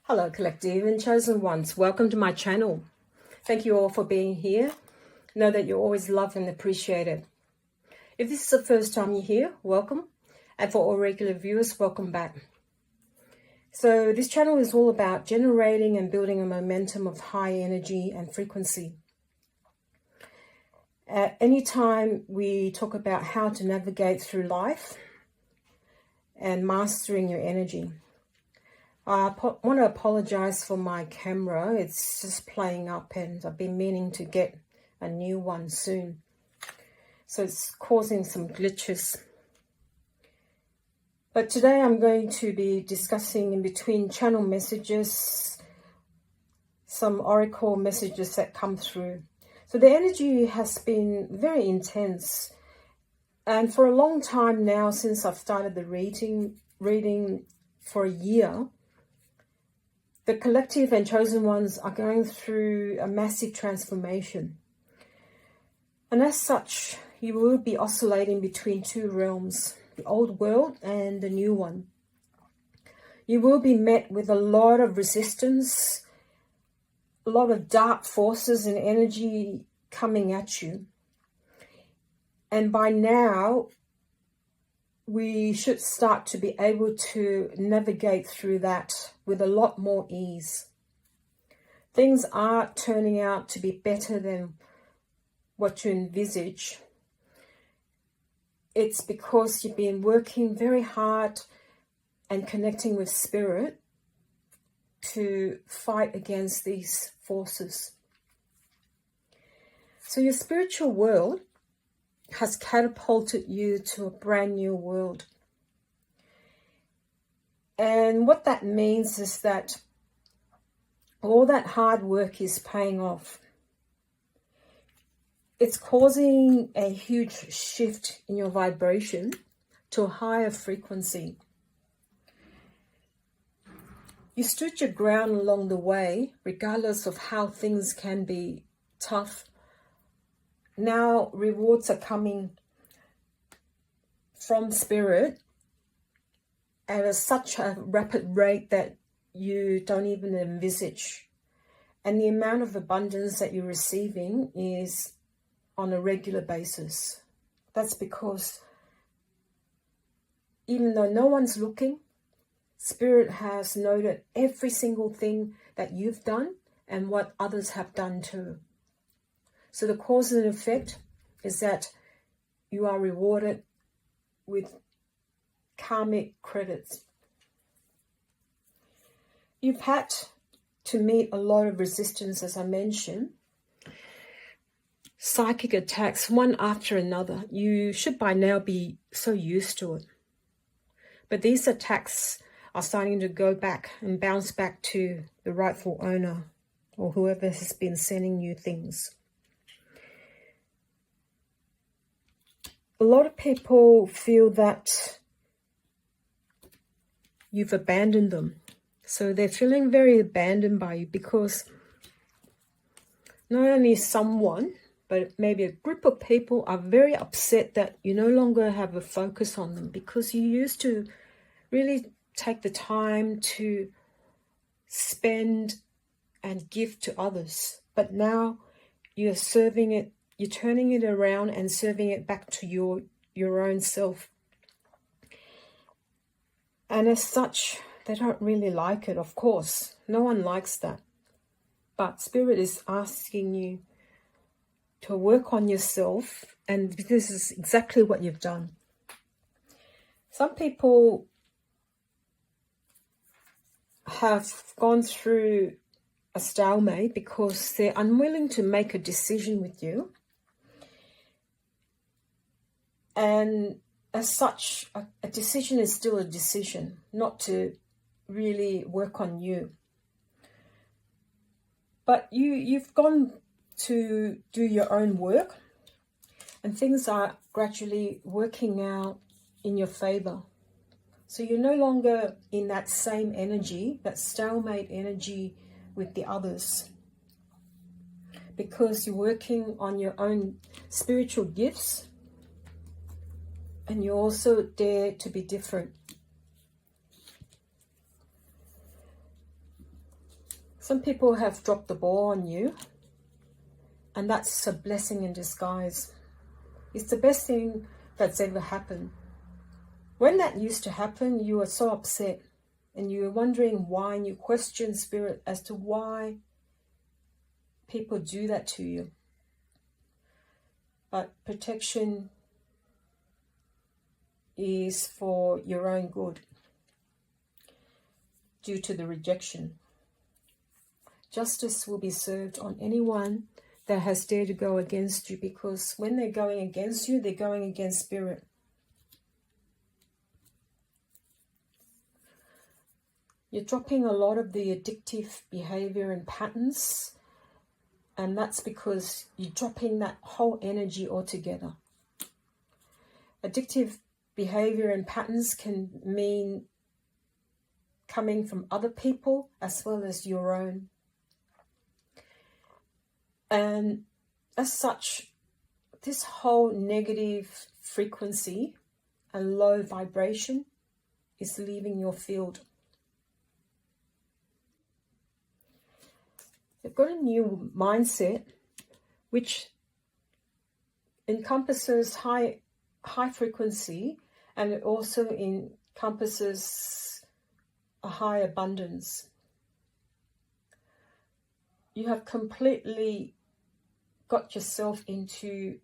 Hello, collective and chosen ones. Welcome to my channel. Thank you all for being here. Know that you're always loved and appreciated. If this is the first time you're here, welcome. And for all regular viewers, welcome back. So this channel is all about generating and building a momentum of high energy and frequency. At any time we talk about how to navigate through life and mastering your energy. I want to apologize for my camera. It's just playing up and I've been meaning to get a new one soon. So it's causing some glitches. But today I'm going to be discussing in between channel messages, some oracle messages that come through. So the energy has been very intense. And for a long time now, since I've started the reading for a year, the collective and chosen ones are going through a massive transformation. And as such, you will be oscillating between two realms, the old world and the new one. You will be met with a lot of resistance, a lot of dark forces and energy coming at you. And by now, we should start to be able to navigate through that with a lot more ease. Things are turning out to be better than what you envisage. It's because you've been working very hard and connecting with spirit to fight against these forces. So your spiritual world has catapulted you to a brand new world. And what that means is that all that hard work is paying off. It's causing a huge shift in your vibration to a higher frequency. You stood your ground along the way, regardless of how things can be tough. Now rewards are coming from spirit at such a rapid rate that you don't even envisage. And the amount of abundance that you're receiving is on a regular basis. That's because even though no one's looking, spirit has noted every single thing that you've done and what others have done too. So the cause and effect is that you are rewarded with karmic credits. You've had to meet a lot of resistance, as I mentioned. Psychic attacks, one after another. You should by now be so used to it. But these attacks are starting to go back and bounce back to the rightful owner or whoever has been sending you things. A lot of people feel that you've abandoned them. So they're feeling very abandoned by you because not only someone, but maybe a group of people are very upset that you no longer have a focus on them because you used to really take the time to spend and give to others. But now you're serving it. You're turning it around and serving it back to your own self. And as such, they don't really like it, of course. No one likes that. But Spirit is asking you to work on yourself, and this is exactly what you've done. Some people have gone through a stalemate because they're unwilling to make a decision with you. And as such, a decision is still a decision, not to really work on you. But you've gone to do your own work, and things are gradually working out in your favor. So you're no longer in that same energy, that stalemate energy with the others, because you're working on your own spiritual gifts. And you also dare to be different. Some people have dropped the ball on you, and that's a blessing in disguise. It's the best thing that's ever happened. When that used to happen, you were so upset and you were wondering why, and you questioned spirit as to why people do that to you. But protection is for your own good due to the rejection. Justice will be served on anyone that has dared to go against you, because when they're going against you, they're going against spirit. You're dropping a lot of the addictive behavior and patterns, and that's because you're dropping that whole energy altogether. Addictive behavior and patterns can mean coming from other people as well as your own. And as such, this whole negative frequency and low vibration is leaving your field. You've got a new mindset which encompasses high frequency, and it also encompasses a high abundance. You have completely got yourself into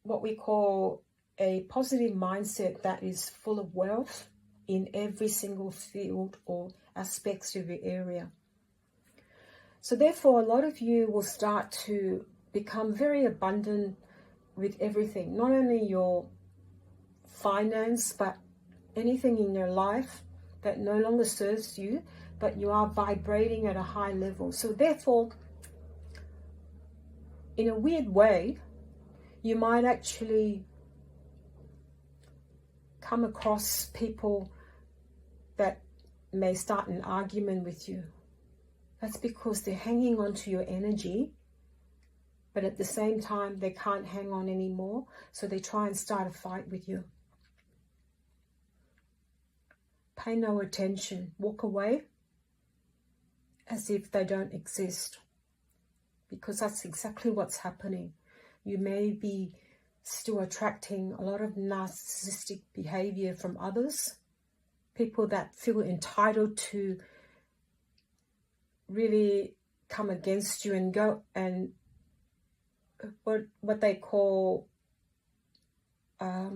what we call a positive mindset that is full of wealth in every single field or aspects of your area. So therefore, a lot of you will start to become very abundant with everything, not only your finance, but anything in your life that no longer serves you, but you are vibrating at a high level. So therefore, in a weird way, you might actually come across people that may start an argument with you. That's because they're hanging on to your energy, but at the same time, they can't hang on anymore, so they try and start a fight with you. Pay no attention. Walk away as if they don't exist, because that's exactly what's happening. You may be still attracting a lot of narcissistic behavior from others, people that feel entitled to really come against you and go and what they call how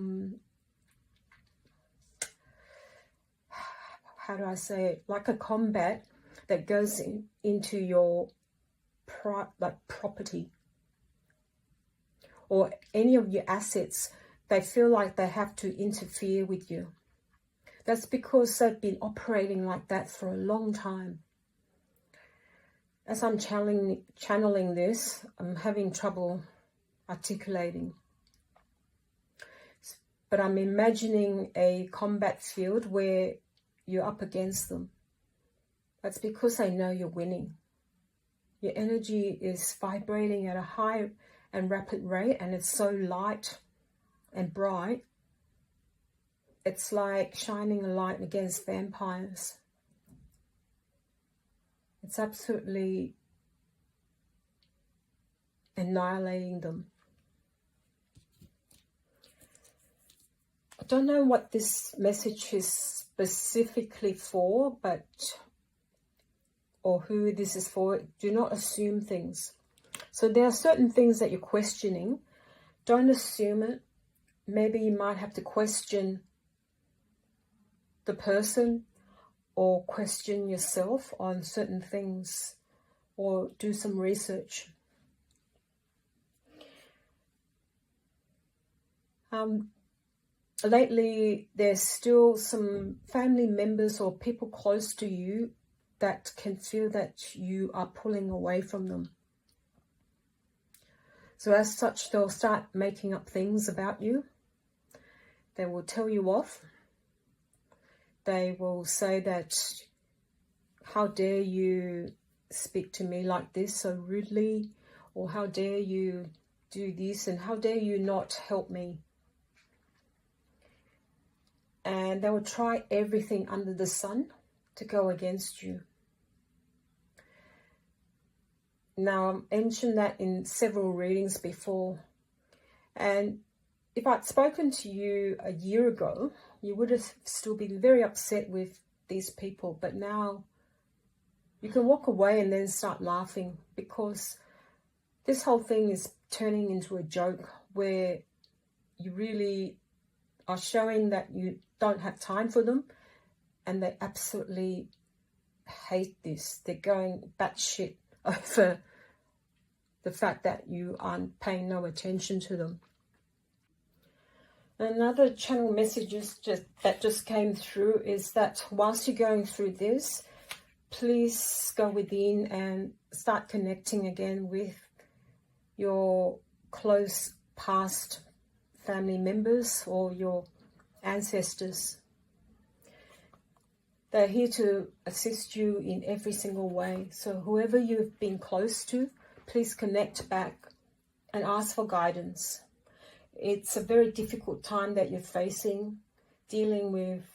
do I say it, like a combat that goes into your property or any of your assets. They feel like they have to interfere with you. That's because they've been operating like that for a long time. As I'm channeling this, I'm having trouble articulating. But I'm imagining a combat field where you're up against them. That's because they know you're winning. Your energy is vibrating at a high and rapid rate, and it's so light and bright. It's like shining a light against vampires. It's absolutely annihilating them. I don't know what this message is specifically for, or who this is for. Do not assume things. So there are certain things that you're questioning. Don't assume it. Maybe you might have to question the person or question yourself on certain things or do some research. Lately, there's still some family members or people close to you that can feel that you are pulling away from them. So as such, they'll start making up things about you. They will tell you off. They will say that, how dare you speak to me like this so rudely, or how dare you do this, and how dare you not help me. And they will try everything under the sun to go against you. Now, I mentioned that in several readings before, and if I'd spoken to you a year ago, you would have still been very upset with these people, but now you can walk away and then start laughing, because this whole thing is turning into a joke where you really are showing that you don't have time for them, and they absolutely hate this. They're going batshit over the fact that you aren't paying no attention to them. Another channel messages that just came through is that whilst you're going through this, please go within and start connecting again with your close past family members or your ancestors. They're here to assist you in every single way. So whoever you've been close to, please connect back and ask for guidance. It's a very difficult time that you're facing, dealing with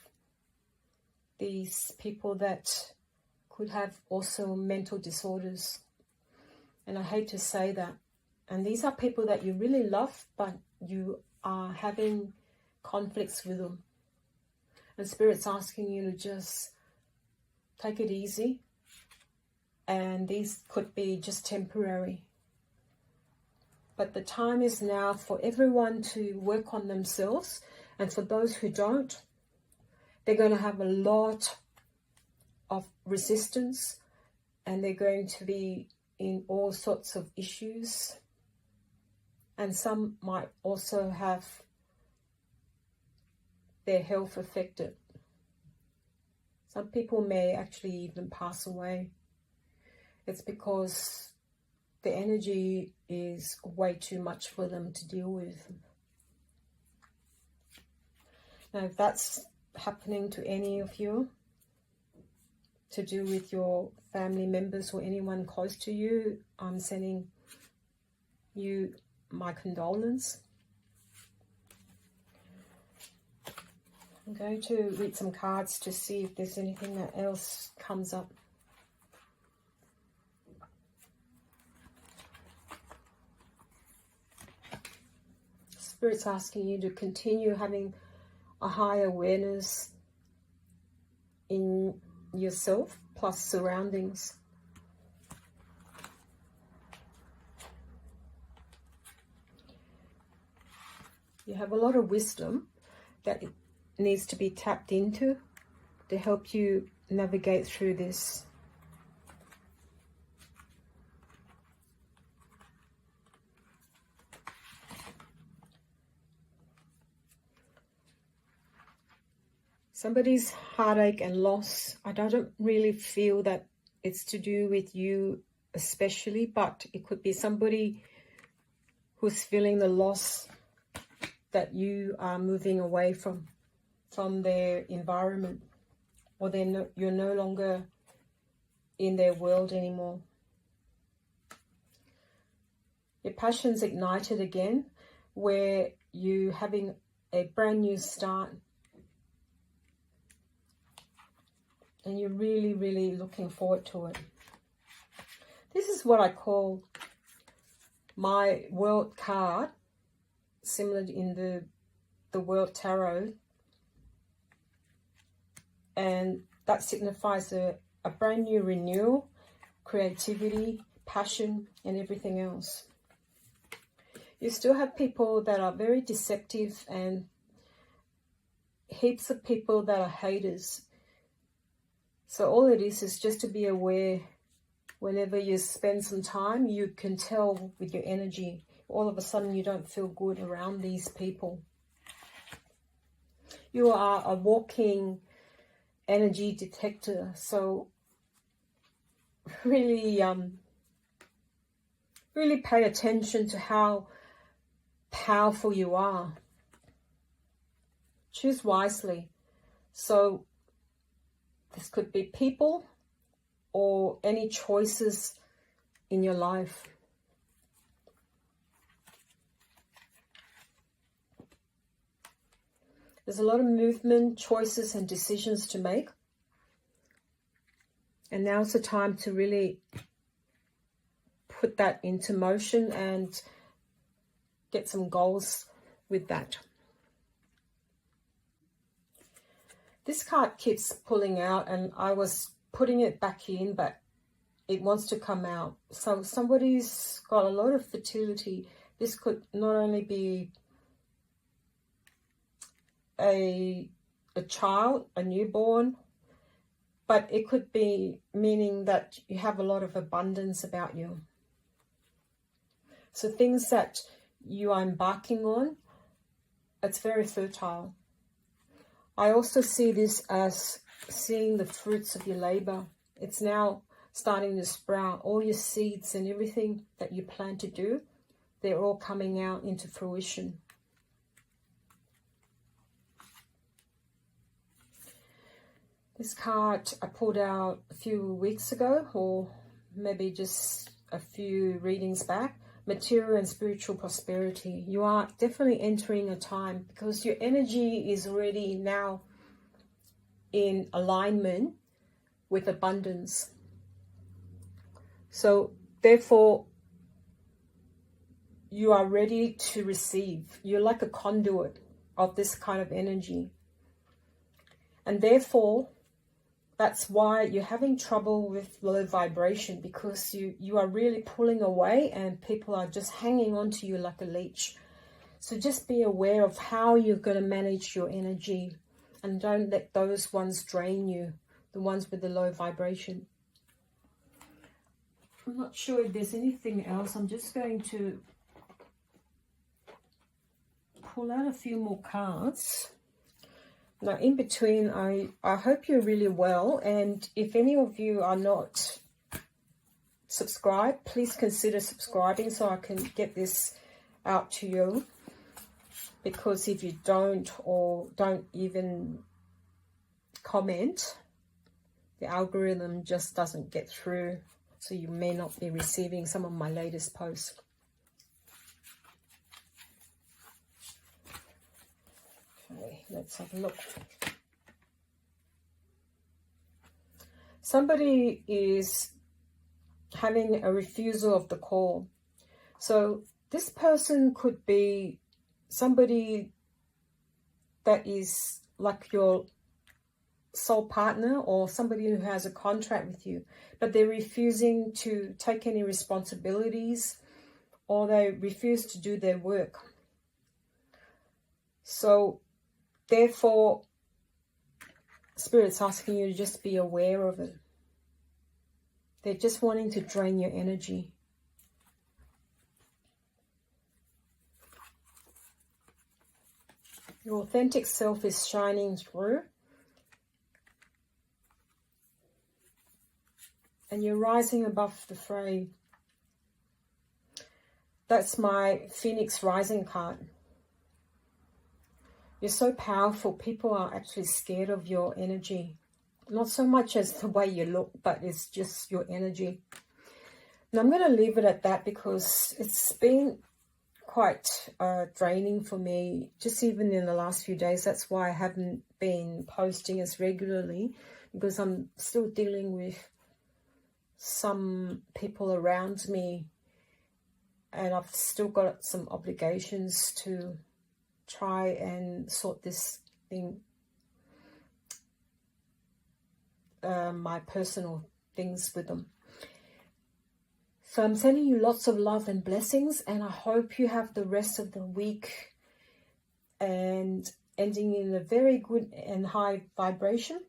these people that could have also mental disorders. And I hate to say that. And these are people that you really love, but you are having conflicts with them. And Spirit's asking you to just take it easy. And these could be just temporary. But the time is now for everyone to work on themselves. And for those who don't, they're going to have a lot of resistance. And they're going to be in all sorts of issues. And some might also have their health affected. Some people may actually even pass away. It's because the energy is way too much for them to deal with. Now, if that's happening to any of you, to do with your family members or anyone close to you, I'm sending you my condolence. I'm going to read some cards to see if there's anything that else comes up. Spirit's asking you to continue having a high awareness in yourself plus surroundings. You have a lot of wisdom that needs to be tapped into to help you navigate through this. Somebody's heartache and loss, I don't really feel that it's to do with you especially, but it could be somebody who's feeling the loss that you are moving away from their environment, or you're no longer in their world anymore. Your passion's ignited again, where you're having a brand new start. And you're really, really looking forward to it. This is what I call my world card, similar in the World Tarot. And that signifies a brand new renewal, creativity, passion, and everything else. You still have people that are very deceptive and heaps of people that are haters. So all it is just to be aware. Whenever you spend some time, you can tell with your energy, all of a sudden you don't feel good around these people. You are a walking energy detector. So really, really pay attention to how powerful you are. Choose wisely. So this could be people or any choices in your life. There's a lot of movement, choices, and decisions to make. And now's the time to really put that into motion and get some goals with that. This card keeps pulling out, and I was putting it back in, but it wants to come out. So somebody's got a lot of fertility. This could not only be a child, a newborn, but it could be meaning that you have a lot of abundance about you. So things that you are embarking on, it's very fertile. I also see this as seeing the fruits of your labor. It's now starting to sprout. All your seeds and everything that you plan to do, they're all coming out into fruition. This card I pulled out a few weeks ago, or maybe just a few readings back. Material and spiritual prosperity. You are definitely entering a time because your energy is already now in alignment with abundance. So therefore, you are ready to receive. You're like a conduit of this kind of energy. And therefore, that's why you're having trouble with low vibration, because you are really pulling away and people are just hanging on to you like a leech. So just be aware of how you're going to manage your energy, and don't let those ones drain you, the ones with the low vibration. I'm not sure if there's anything else. I'm just going to pull out a few more cards. Now, in between, I hope you're really well. And if any of you are not subscribed, please consider subscribing so I can get this out to you. Because if you don't, or don't even comment, the algorithm just doesn't get through. So you may not be receiving some of my latest posts. Okay, let's have a look. Somebody is having a refusal of the call. So this person could be somebody that is like your soul partner, or somebody who has a contract with you, but they're refusing to take any responsibilities, or they refuse to do their work. So therefore, Spirit's asking you to just be aware of it. They're just wanting to drain your energy. Your authentic self is shining through. And you're rising above the fray. That's my Phoenix Rising card. You're so powerful. People are actually scared of your energy. Not so much as the way you look, but it's just your energy. And I'm going to leave it at that because it's been quite draining for me, just even in the last few days. That's why I haven't been posting as regularly, because I'm still dealing with some people around me, and I've still got some obligations to try and sort this thing, my personal things with them. So I'm sending you lots of love and blessings, and I hope you have the rest of the week and ending in a very good and high vibration.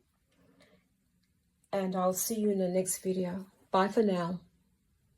And I'll see you in the next video. Bye for now.